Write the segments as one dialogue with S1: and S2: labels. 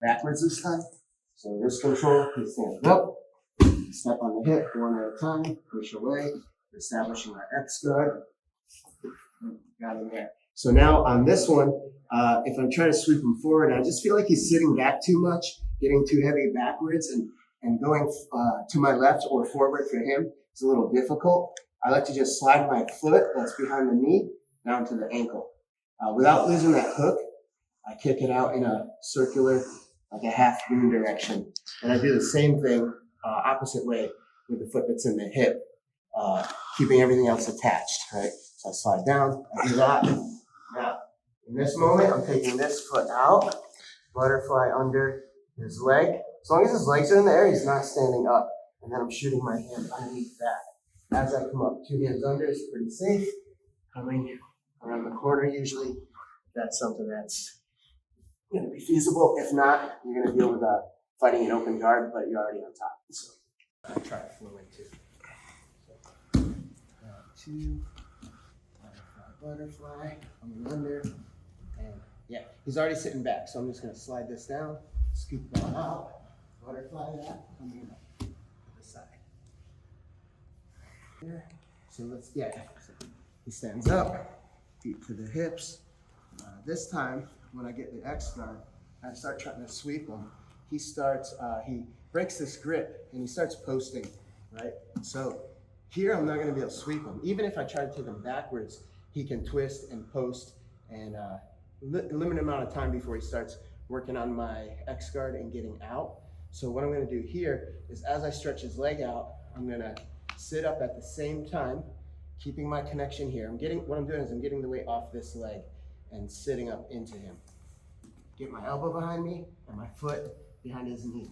S1: backwards this time. So wrist control, he stands up, step on the hip one at a time, push away, establishing our X guard. Got him there. So now on this one, if I'm trying to sweep him forward, I just feel like he's sitting back too much, getting too heavy backwards, and going to my left or forward for him is a little difficult. I like to just slide my foot that's behind the knee down to the ankle. Without losing that hook, I kick it out in a circular, like a half moon direction. And I do the same thing opposite way with the foot that's in the hip, keeping everything else attached, right? So I slide down, I do that. Now, in this moment, I'm taking this foot out, butterfly under his leg. As long as his legs are in the air, he's not standing up. And then I'm shooting my hand underneath that. As I come up, 2 hands under is pretty safe. Coming around the corner usually. That's something that's going to be feasible. If not, you're going to deal with fighting an open guard, but you're already on top. So I try to flow in too. So, 2, butterfly, coming under, and yeah, he's already sitting back. So I'm just going to slide this down, scoop that out, butterfly that, coming up to the side. Here. So let's, yeah, so he stands up, feet to the hips. This time, when I get the X guard, I start trying to sweep him. He starts, he breaks this grip and he starts posting, right? So here I'm not going to be able to sweep him. Even if I try to take him backwards, he can twist and post and limited amount of time before he starts working on my X guard and getting out. So what I'm going to do here is as I stretch his leg out, I'm going to sit up at the same time, keeping my connection here. What I'm doing is I'm getting the weight off this leg and sitting up into him. Get my elbow behind me and my foot behind his knee.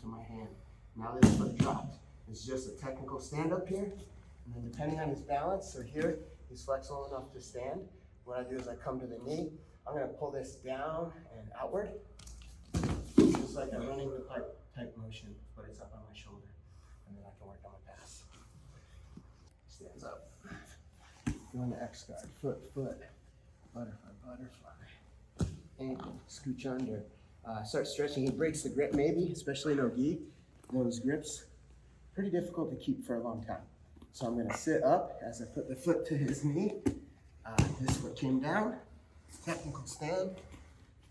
S1: So my hand. Now this foot dropped. It's just a technical stand up here. And then depending on his balance, so here he's flexible enough to stand. What I do is I come to the knee. I'm going to pull this down and outward. Just like I'm running the pipe type motion, but it's up on my shoulder. And then I can work on my pass. Stands up. Going to X guard. Foot, butterfly, butterfly. Ankle, scooch under. Start stretching. He breaks the grip maybe, especially no gi. Those grips, pretty difficult to keep for a long time. So I'm going to sit up as I put the foot to his knee. This foot came down, technical stand.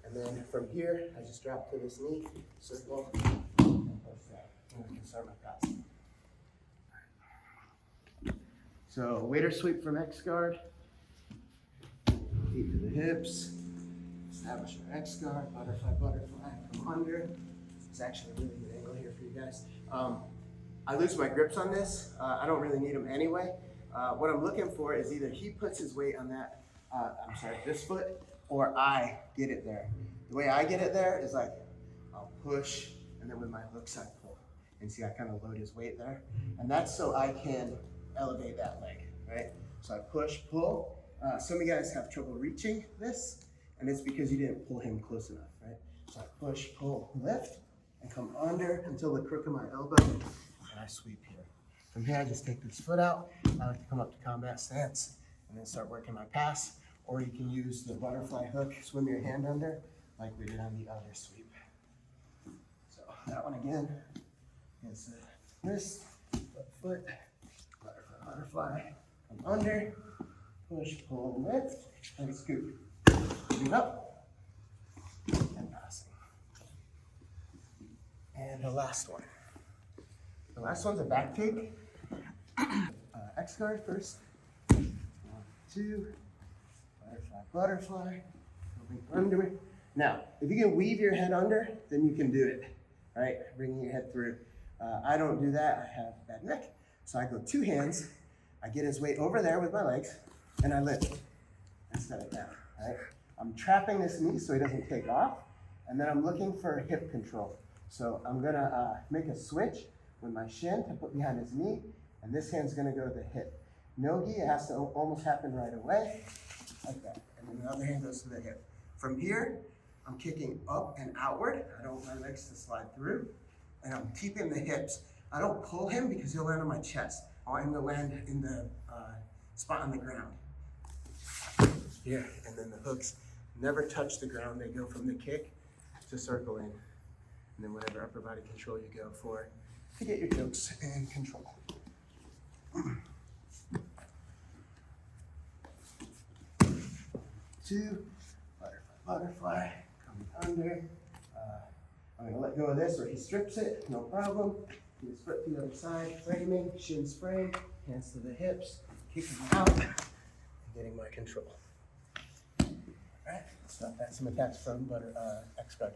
S1: And then from here, I just drop to this knee, circle, and post that. And I can start my pass. So waiter sweep from X guard. Feet to the hips. Establish our X guard, butterfly, butterfly from under. It's actually a really good angle here for you guys. I lose my grips on this. I don't really need them anyway. What I'm looking for is either he puts his weight on that, this foot, or I get it there. The way I get it there is like, I'll push, and then with my hooks I pull. And see, I kind of load his weight there. And that's so I can elevate that leg, right? So I push, pull. Some of you guys have trouble reaching this, and it's because you didn't pull him close enough, right? So I push, pull, lift, and come under until the crook of my elbow, and I sweep here. From here, I just take this foot out. I like to come up to combat stance, and then start working my pass. Or you can use the butterfly hook, swim your hand under, like we did on the other sweep. So that one again is the wrist, foot, butterfly, butterfly, come under, push, pull, lift, and scoop. Shoot up, and passing. And the last one. The last one's a back take. X guard first. 1, 2, butterfly, butterfly, moving under me. Now, if you can weave your head under, then you can do it, right? Bringing your head through. I don't do that, I have a bad neck. So I go 2 hands, I get his weight over there with my legs, and I lift instead of down, right? I'm trapping this knee so he doesn't take off, and then I'm looking for hip control. So I'm gonna make a switch with my shin to put behind his knee, and this hand's gonna go to the hip. No gi, it has to almost happen right away, like that. And then the other hand goes to the hip. From here, I'm kicking up and outward. I don't want my legs to slide through, and I'm keeping the hips. I don't pull him because he'll land on my chest. I want him to land in the spot on the ground. Here, and then the hooks never touch the ground. They go from the kick to circle in. and then whatever upper body control you go for to get your jokes in control. 2, butterfly, coming under. I'm gonna let go of this, or he strips it, no problem. You just flip to the other side, framing, shin spring, hands to the hips, kicking out, and getting my control. All right, so that's some attacks from X guard.